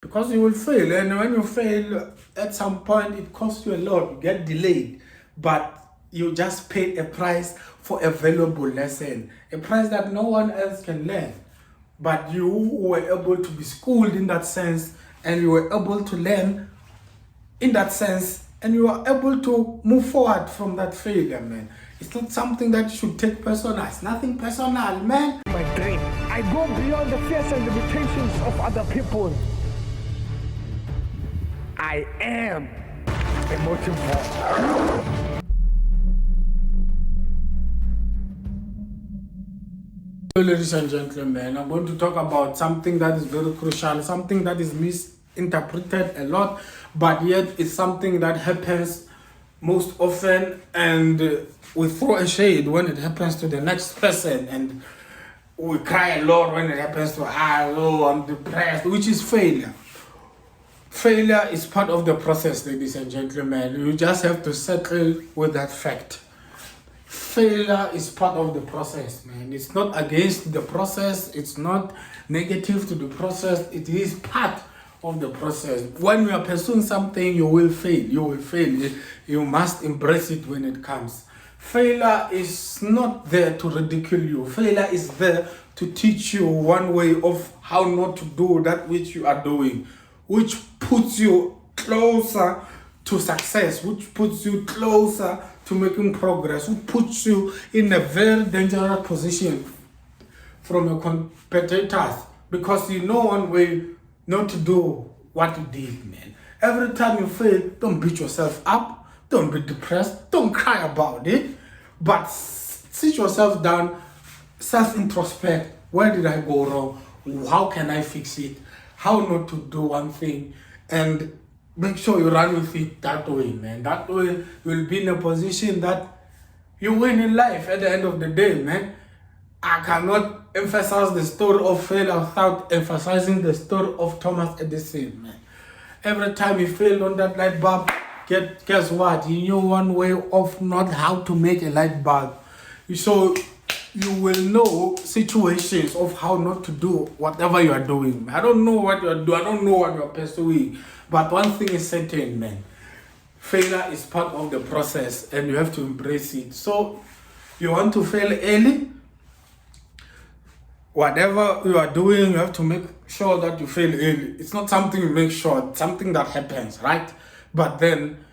because you will fail. And when you fail, at some point, it costs you a lot. You get delayed, but you just paid a price for a valuable lesson, a price that no one else can learn. But you were able to be schooled in that sense, and you were able to learn in that sense, and you are able to move forward from that failure, man. It's not something that you should take personal. It's nothing personal, man. My dream. I go beyond the fears and limitations of other people. I am a Motivore. Ladies and gentlemen, I'm going to talk about something that is very crucial, something that is misinterpreted a lot, but yet it's something that happens most often, and we throw a shade when it happens to the next person, and we cry a lot when it happens to us. Oh, I'm depressed, which is failure. Failure is part of the process, ladies and gentlemen. You just have to settle with that fact. Failure is part of the process, man. It's not against the process. It's not negative to the process. It is part of the process. When you are pursuing something, you will fail. You will fail. You must embrace it when it comes. Failure is not there to ridicule you. Failure is there to teach you one way of how not to do that which you are doing, which puts you closer to success, which puts you closer to making progress, which puts you in a very dangerous position from your competitors, because you know one way not to do what you did, man. Every time you fail, don't beat yourself up, don't be depressed, don't cry about it, but sit yourself down, self-introspect. Where did I go wrong? How can I fix it? How not to do one thing? And make sure you run with it that way, man. That way you'll be in a position that you win in life at the end of the day, man. I cannot emphasize the story of failure without emphasizing the story of Thomas Edison, man. Every time he failed on that light bulb, guess what? He knew one way of not how to make a light bulb. So you will know situations of how not to do whatever you are doing. I don't know what you are doing. I don't know what you are pursuing. But one thing is certain, man. Failure is part of the process, and you have to embrace it. So you want to fail early. Whatever you are doing, you have to make sure that you fail early. It's not something you make sure, it's something that happens, right? But then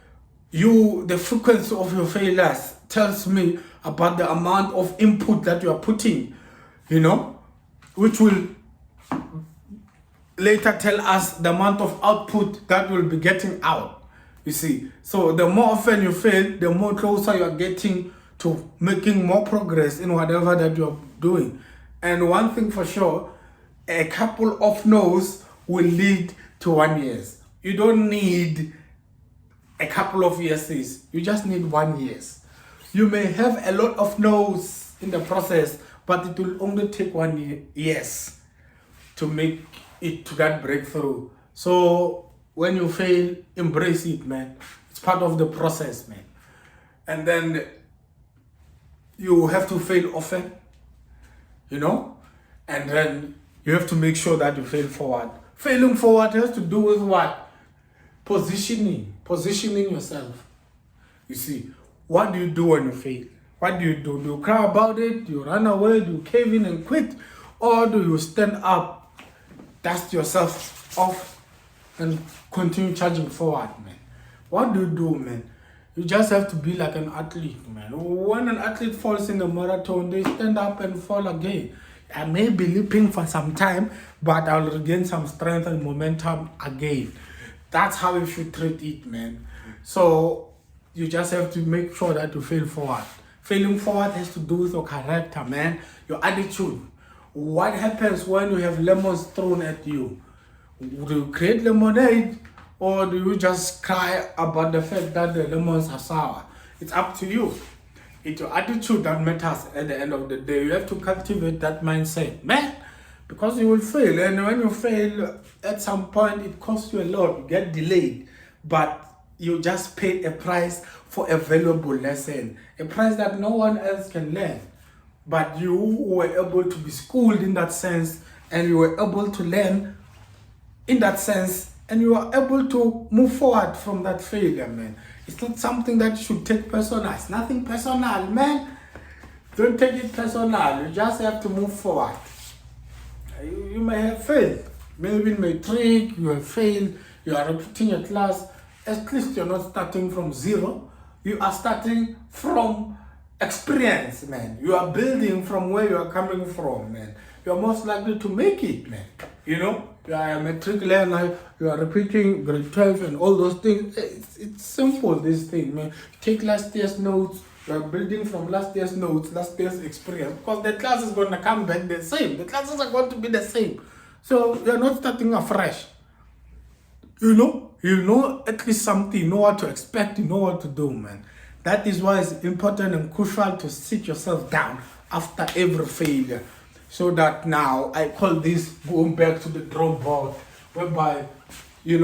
the frequency of your failures tells me about the amount of input that you are putting, which will later tell us the amount of output that we'll be getting out. You see, so the more often you fail, the more closer you are getting to making more progress in whatever that you're doing. And one thing for sure, a couple of no's will lead to 1 years. You don't need a couple of yeses. You just need 1 year. You may have a lot of no's in the process, but it will only take 1 year, yes, to make it to that breakthrough. So when you fail, embrace it, man. It's part of the process, man. And then you have to fail often, and then you have to make sure that you fail forward. Failing forward has to do with what? Positioning yourself. You see, what do you do when you fail? What do? Do you cry about it? Do you run away? Do you cave in and quit? Or do you stand up, dust yourself off, and continue charging forward, man? What do you do, man? You just have to be like an athlete, man. When an athlete falls in the marathon, they stand up and fall again. I may be leaping for some time, but I'll regain some strength and momentum again. That's how you should treat it, man. So you just have to make sure that you fail forward. Failing forward has to do with your character, man. Your attitude. What happens when you have lemons thrown at you? Do you create lemonade, or do you just cry about the fact that the lemons are sour? It's up to you. It's your attitude that matters at the end of the day. You have to cultivate that mindset, man, because you will fail. And when you fail, at some point, it costs you a lot. You get delayed, but you just paid a price for a valuable lesson, a price that no one else can learn. But you were able to be schooled in that sense, and you were able to learn in that sense, and you are able to move forward from that failure, man. It's not something that you should take personal. It's nothing personal, man. Don't take it personal. You just have to move forward. You may have failed. Maybe in matric, you have failed. You are repeating a class. At least you're not starting from zero. You are starting from experience, man. You are building from where you are coming from, man. You are most likely to make it, man. You know, you are a matric learner, you are repeating grade 12 and all those things. It's simple, this thing, man. Take last year's notes. You are building from last year's notes, last year's experience. Because the class is going to come back the same. The classes are going to be the same. So you're not starting afresh. You know at least something, you know what to expect, you know what to do, man. That is why it's important and crucial to sit yourself down after every failure. So that now, I call this going back to the drawing board, whereby, you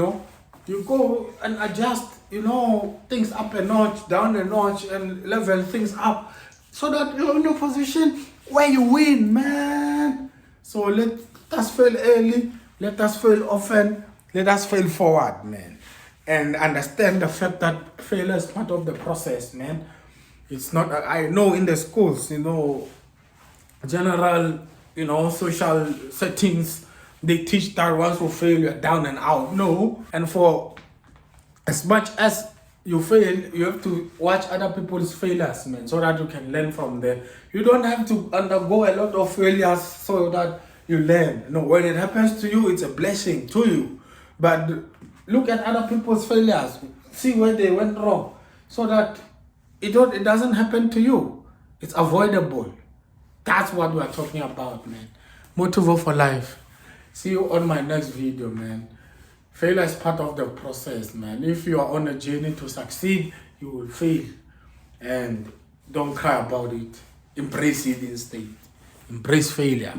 go and adjust, things up a notch, down a notch, and level things up, so that you're in a position where you win, man. So let us fail early, let us fail often, let us fail forward, man. And understand the fact that failure is part of the process, man. It's not, I know in the schools, general, social settings, they teach that once you fail, you're down and out. No. And for as much as you fail, you have to watch other people's failures, man, so that you can learn from them. You don't have to undergo a lot of failures so that you learn. No, when it happens to you, it's a blessing to you. But look at other people's failures. See where they went wrong, so that it doesn't happen to you. It's avoidable. That's what we're talking about, man. Motivore for life. See you on my next video, man. Failure is part of the process, man. If you are on a journey to succeed, you will fail. And don't cry about it. Embrace it instead. Embrace failure.